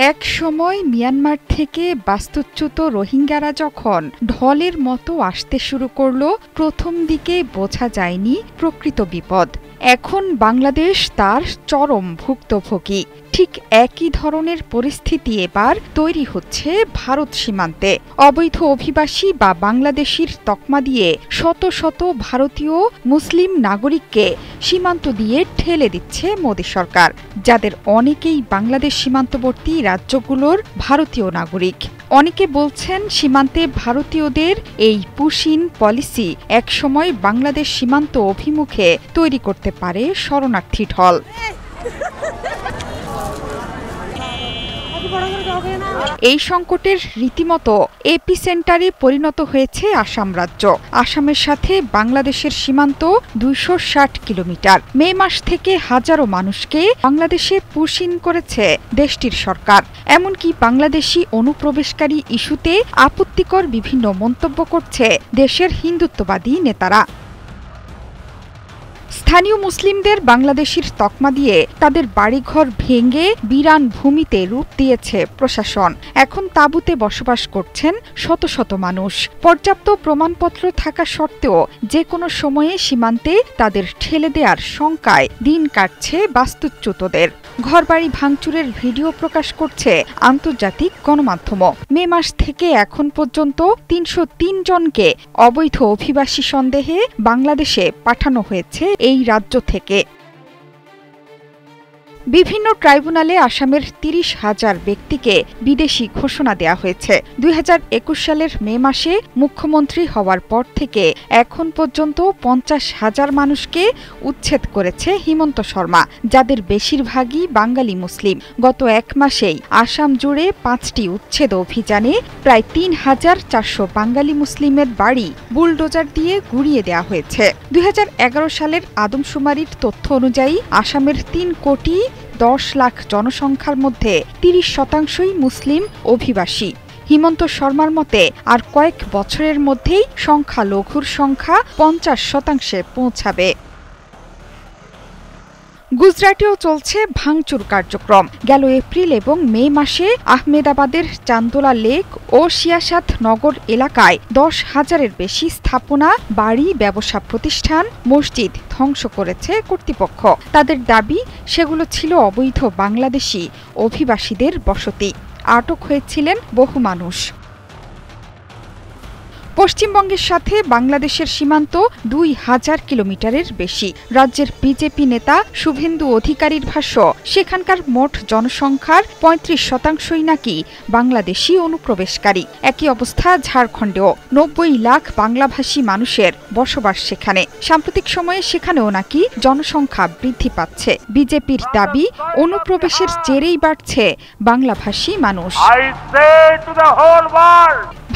এক সময় মিয়ানমার থেকে বাস্তুচ্যুত রোহিঙ্গারা যখন ঢলের মতো আসতে শুরু করলো, প্রথম দিকে বোঝা যায়নি প্রকৃত বিপদ। এখন বাংলাদেশ তার চরম ভুক্তভোগী। ঠিক একই ধরনের পরিস্থিতি এবার তৈরি হচ্ছে ভারত সীমান্তে। অবৈধ অভিবাসী বা বাংলাদেশির তকমা দিয়ে শত শত ভারতীয় মুসলিম নাগরিককে সীমান্ত দিয়ে ঠেলে দিচ্ছে মোদী সরকার, যাদের অনেকেই বাংলাদেশ সীমান্তবর্তী রাজ্যগুলোর ভারতীয় নাগরিক। অনেকে বলছেন, সীমান্তে ভারতীয়দের এই পুশিন পলিসি একসময় বাংলাদেশ সীমান্ত অভিমুখে তৈরি করতে পারে শরণার্থী ঢল। এই সংকটের রীতিমতো এপিসেন্টারে পরিণত হয়েছে আসাম রাজ্য। আসামের সাথে বাংলাদেশের সীমান্ত ২৬০ কিলোমিটার। মে মাস থেকে হাজারো মানুষকে বাংলাদেশে পুশ ইন করেছে দেশটির সরকার। এমনকি বাংলাদেশি অনুপ্রবেশকারী ইস্যুতে আপত্তিকর বিভিন্ন মন্তব্য করছে দেশের হিন্দুত্ববাদী নেতারা। স্থানীয় মুসলিমদের বাংলাদেশির তকমা দিয়ে তাদের বাড়িঘর ভেঙে বিরান ভূমিতে রূপ দিয়েছে প্রশাসন। এখন তাঁবুতে বসবাস করছেন শত শত মানুষ। পর্যাপ্ত প্রমাণপত্র থাকা সত্ত্বেও যে কোনো সময়ে সীমান্তে তাদের ঠেলে দেওয়ার শঙ্কায় দিন কাটছে বাস্তুচ্যুতদের। ঘরবাড়ি ভাঙচুরের ভিডিও প্রকাশ করছে আন্তর্জাতিক গণমাধ্যমও। মে মাস থেকে এখন পর্যন্ত ৩০৩ জনকে অবৈধ অভিবাসী সন্দেহে বাংলাদেশে পাঠানো হয়েছে এই রাজ্য থেকে। বিভিন্ন ট্রাইব্যুনালে আসামের ৩০,০০০ ব্যক্তিকে বিদেশি ঘোষণা দেওয়া হয়েছে। ২০২১ সালের মে মাসে মুখ্যমন্ত্রী হওয়ার পর থেকে এখন পর্যন্ত ৫০,০০০ মানুষকে উচ্ছেদ করেছে হিমন্ত শর্মা, যাদের বেশিরভাগই বাঙালি মুসলিম। গত এক মাসেই আসাম জুড়ে ৫টি উচ্ছেদ অভিযানে প্রায় ৩,৪০০ বাঙালি মুসলিমের বাড়ি বুলডোজার দিয়ে গুঁড়িয়ে দেওয়া হয়েছে। ২০১১ সালের আদমশুমারির তথ্য অনুযায়ী আসামের ৩,১০,০০,০০০ জনসংখ্যার মধ্যে ৩০% মুসলিম অভিবাসী। হিমন্ত শর্মার মতে আর কয়েক বছরের মধ্যেই সংখ্যালঘুর সংখ্যা ৫০% পৌঁছাবে। গুজরাটেও চলছে ভাঙচুর কার্যক্রম। গেল এপ্রিল এবং মে মাসে আহমেদাবাদের চান্দোলা লেক ও সিয়াসাত নগর এলাকায় ১০,০০০-এর বেশি স্থাপনা, বাড়ি, ব্যবসা প্রতিষ্ঠান, মসজিদ ধ্বংস করেছে কর্তৃপক্ষ। তাদের দাবি, সেগুলো ছিল অবৈধ বাংলাদেশি অভিবাসীদের বসতি। আটক হয়েছিলেন বহু মানুষ। পশ্চিমবঙ্গের সাথে বাংলাদেশের সীমান্ত ২,০০০ কিলোমিটারের বেশি। রাজ্যের বিজেপি নেতা শুভেন্দু অধিকারীর ভাষ্য, সেখানকার মোট জনসংখ্যার ৩৫%ই নাকি বাংলাদেশি অনুপ্রবেশকারী। একই অবস্থা ঝাড়খণ্ডেও। ৯০ লাখ বাংলাভাষী মানুষের বসবাস সেখানে। সাম্প্রতিক সময়ে সেখানেও নাকি জনসংখ্যা বৃদ্ধি পাচ্ছে। বিজেপির দাবি, অনুপ্রবেশের জেরেই বাড়ছে বাংলাভাষী মানুষ।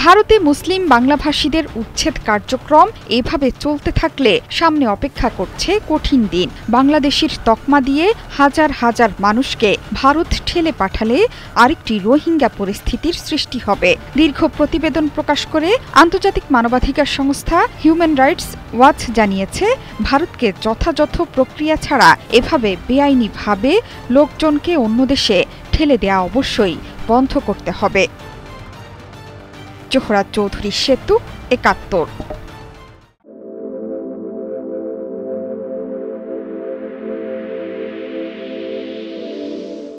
ভারতে মুসলিম বাংলাভাষীদের উচ্ছেদ কার্যক্রম এভাবে চলতে থাকলে সামনে অপেক্ষা করছে কঠিন দিন। বাংলাদেশের তকমা দিয়ে হাজার হাজার মানুষকে ভারত ঠেলে পাঠালে আরেকটি রোহিঙ্গা পরিস্থিতির সৃষ্টি হবে। দীর্ঘ প্রতিবেদন প্রকাশ করে আন্তর্জাতিক মানবাধিকার সংস্থা হিউম্যান রাইটস ওয়াচ জানিয়েছে, ভারতকে যথাযথ প্রক্রিয়া ছাড়া এভাবে বেআইনিভাবে লোকজনকে অন্য দেশে ঠেলে দেওয়া অবশ্যই বন্ধ করতে হবে। জোহরা চৌধুরী সেতু, ৭১।